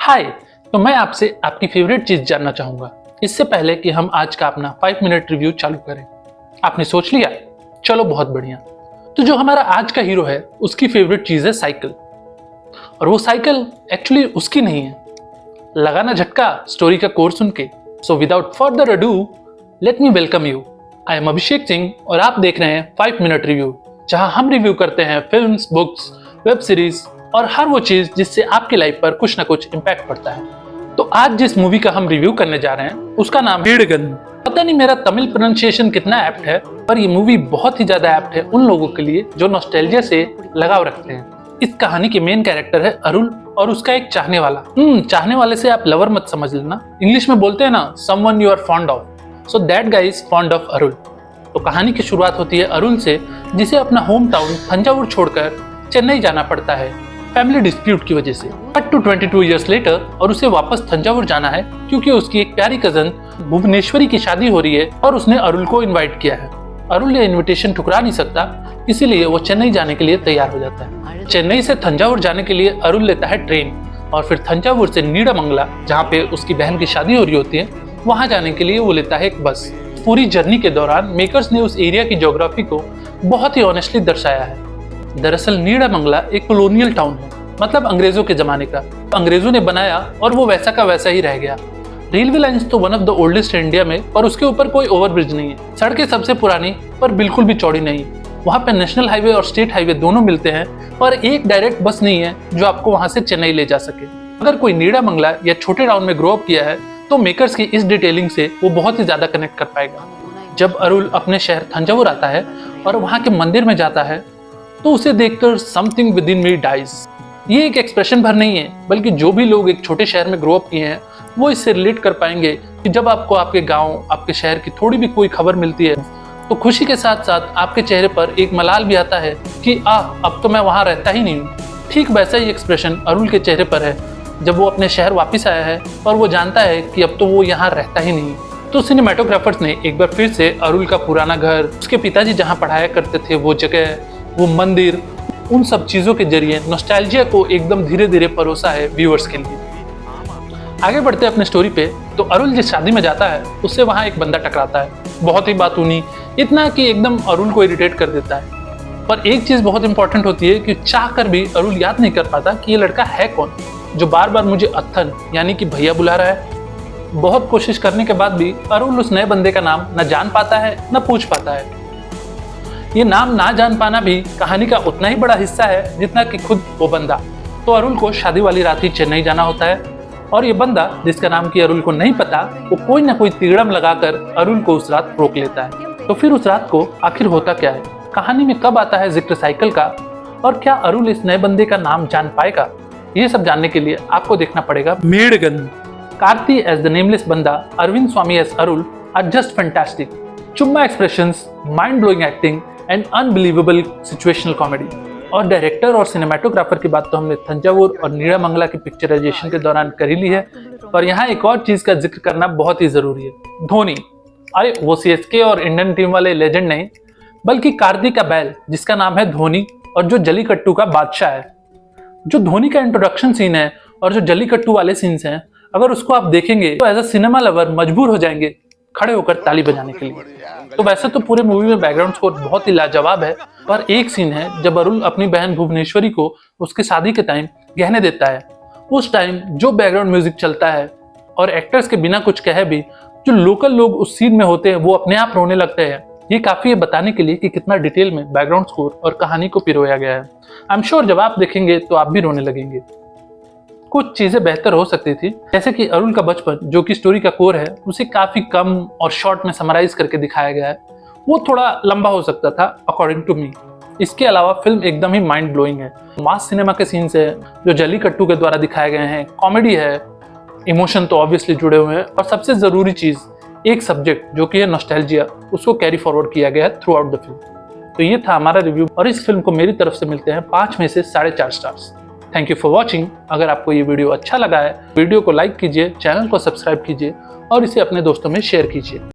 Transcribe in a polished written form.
हाय, तो मैं आपसे आपकी फेवरेट चीज जानना चाहूंगा। इससे पहले कि हम आज का अपना 5 मिनट रिव्यू चालू करें, आपने सोच लिया? चलो बहुत बढ़िया। तो जो हमारा आज का हीरो है उसकी फेवरेट चीज है साइकिल, और वो साइकिल एक्चुअली उसकी नहीं है। लगाना झटका स्टोरी का कोर सुन के। So without further ado, let me welcome you. I am Abhishek Singh और आप देख रहे हैं 5 मिनट रिव्यू, जहां हम रिव्यू करते हैं फिल्म्स, बुक्स, वेब सीरीज और हर वो चीज जिससे आपकी लाइफ पर कुछ ना कुछ इम्पैक्ट पड़ता है। तो आज जिस मूवी का हम रिव्यू करने जा रहे हैं उसका नाम है वीडगन। पता नहीं मेरा तमिल प्रोनाउंसिएशन कितना एप्ट है, पर ये मूवी बहुत ही ज्यादा एप्ट है उन लोगों के लिए जो नॉस्टैल्जिया से लगाव रखते हैं। इस कहानी के मेन कैरेक्टर है अरुल और उसका एक चाहने वाला। चाहने वाले से आप लवर मत समझ लेना, इंग्लिश में बोलते हैं ना someone you are fond of, so that guy is fond of Arul. तो कहानी की शुरुआत होती है अरुल से, जिसे अपना होम टाउन तंजावुर छोड़कर चेन्नई जाना पड़ता है फैमिली डिस्प्यूट की वजह से। कट टू 22 इयर्स लेटर, और उसे वापस तंजावुर जाना है क्योंकि उसकी एक प्यारी कजन भुवनेश्वरी की शादी हो रही है और उसने अरुल को इनवाइट किया है। अरुल ये इनविटेशन ठुकरा नहीं सकता, इसीलिए वो चेन्नई जाने के लिए तैयार हो जाता है। चेन्नई से तंजावुर जाने के लिए अरुल लेता है ट्रेन, और फिर तंजावुर से नीडामंगला, जहाँ पे उसकी बहन की शादी हो रही होती है, वहां जाने के लिए वो लेता है एक बस। पूरी जर्नी के दौरान मेकर्स ने उस एरिया की ज्योग्राफी को बहुत ही ऑनेस्टली दर्शाया है। दरअसल नीडामंगला एक कॉलोनियल टाउन है, मतलब अंग्रेजों के जमाने का। अंग्रेजों ने बनाया और वो वैसा का वैसा ही रह गया। रेलवे लाइंस तो one of the oldest India में, पर उसके ऊपर कोई ओवरब्रिज नहीं है। सड़कें सबसे पुरानी पर बिल्कुल भी चौड़ी नहीं। वहाँ पे नेशनल हाईवे और स्टेट हाईवे दोनों मिलते हैं, पर एक डायरेक्ट बस नहीं है जो आपको वहाँ से चेन्नई ले जा सके। अगर कोई नीडामंगला या छोटे टाउन में ग्रो अप किया है तो मेकर्स की इस डिटेलिंग से वो बहुत ही ज्यादा कनेक्ट कर पाएगा। जब अरुल अपने शहर तंजावुर आता है और वहाँ के मंदिर में जाता है तो उसे देखकर something within me dies. ये एक एक्सप्रेशन भर नहीं है, बल्कि जो भी लोग एक छोटे शहर में ग्रो अप किए हैं वो इससे रिलेट कर पाएंगे कि जब आपको आपके गांव, आपके शहर की थोड़ी भी कोई खबर मिलती है तो खुशी के साथ साथ आपके चेहरे पर एक मलाल भी आता है कि अब तो मैं वहां रहता ही नहीं हूँ। ठीक वैसा ही एक्सप्रेशन अरुल के चेहरे पर है जब वो अपने शहर वापिस आया है और वो जानता है कि अब तो वो यहाँ रहता ही नहीं। तो सिनेमेटोग्राफर्स ने एक बार फिर से अरुल का पुराना घर, उसके पिताजी जहाँ पढ़ाया करते थे वो जगह, वो मंदिर, उन सब चीजों के जरिए नॉस्टैल्जिया को एकदम धीरे धीरे परोसा है व्यूअर्स के लिए। आगे बढ़ते अपने स्टोरी पे, तो अरुल जिस शादी में जाता है उससे वहां एक बंदा टकराता है। बहुत ही बातूनी, इतना कि एकदम अरुल को इरिटेट कर देता है। पर एक चीज बहुत इंपॉर्टेंट होती है कि चाह कर भी अरुल याद नहीं कर पाता कि ये लड़का है कौन, जो बार बार मुझे अत्थन यानी कि भैया बुला रहा है। बहुत कोशिश करने के बाद भी अरुल उस नए बंदे का नाम न जान पाता है न पूछ पाता है। ये नाम ना जान पाना भी कहानी का उतना ही बड़ा हिस्सा है जितना कि खुद वो बंदा। तो अरुल को शादी वाली रात ही चेन्नई जाना होता है, और ये बंदा जिसका नाम की अरुल को नहीं पता, वो कोई ना कोई तिगड़म लगाकर अरुल को उस रात रोक लेता है। तो फिर उस रात को आखिर होता क्या है, कहानी में कब आता है जिक्र साइकिल का, और क्या अरुल इस नए बंदे का नाम जान पाएगा, ये सब जानने के लिए आपको देखना पड़ेगा वीडगन। कार्ति एज द नेमलेस बंदा, Arvind Swamy as Arul are just fantastic. चुम्मा expressions, mind blowing acting and unbelievable situational comedy. और डायरेक्टर और सिनेमेटोग्राफर की बात तो हमने तंजावुर और नीडामंगला की पिक्चराइजेशन के दौरान कर ही ली है, पर यहाँ एक और चीज का जिक्र करना बहुत ही जरूरी है, धोनी। अरे वो सीएसके और इंडियन टीम वाले लेजेंड नहीं, बल्कि कार्तिक का बैल जिसका नाम है धोनी, और जो जलीकट्टू का बादशाह है। जो धोनी का इंट्रोडक्शन सीन है और जो जलीकट्टू वाले सीन्स हैं, अगर उसको आप देखेंगे तो एज अ सिनेमा लवर मजबूर हो जाएंगे खड़े होकर ताली बजाने के लिए। तो वैसे तो पूरे मूवी में बैकग्राउंड स्कोर बहुत ही लाजवाब है, पर एक सीन है जब अरुल अपनी बहन भुवनेश्वरी को उसके शादी के टाइम गहने देता है। उस टाइम जो बैकग्राउंड म्यूजिक चलता है और एक्टर्स के बिना कुछ कहे भी जो लोकल लोग उस सीन में होते हैं वो अपने आप रोने लगते हैं। ये काफी है बताने के लिए कि कितना डिटेल में बैकग्राउंड स्कोर और कहानी को पिरोया गया है। आई एम श्योर जब आप देखेंगे तो आप भी रोने लगेंगे। कुछ चीजें बेहतर हो सकती थी, जैसे कि अरुल का बचपन जो कि स्टोरी का कोर है उसे काफी कम और शॉर्ट में समराइज करके दिखाया गया है, वो थोड़ा लंबा हो सकता था अकॉर्डिंग टू मी। इसके अलावा फिल्म एकदम ही माइंड ब्लोइंग है। मास सिनेमा के सीन्स है जो जलीकट्टू के द्वारा दिखाए गए हैं, कॉमेडी है, इमोशन तो ऑब्वियसली जुड़े हुए हैं, और सबसे जरूरी चीज एक सब्जेक्ट जो कि है नॉस्टैल्जिया, उसको कैरी फॉरवर्ड किया गया है थ्रू आउट द फिल्म। तो ये था हमारा रिव्यू, और इस फिल्म को मेरी तरफ से मिलते हैं 5 में से 4.5 stars. Thank you for watching. अगर आपको ये वीडियो अच्छा लगा है, वीडियो को लाइक कीजिए, चैनल को सब्सक्राइब कीजिए और इसे अपने दोस्तों में शेयर कीजिए।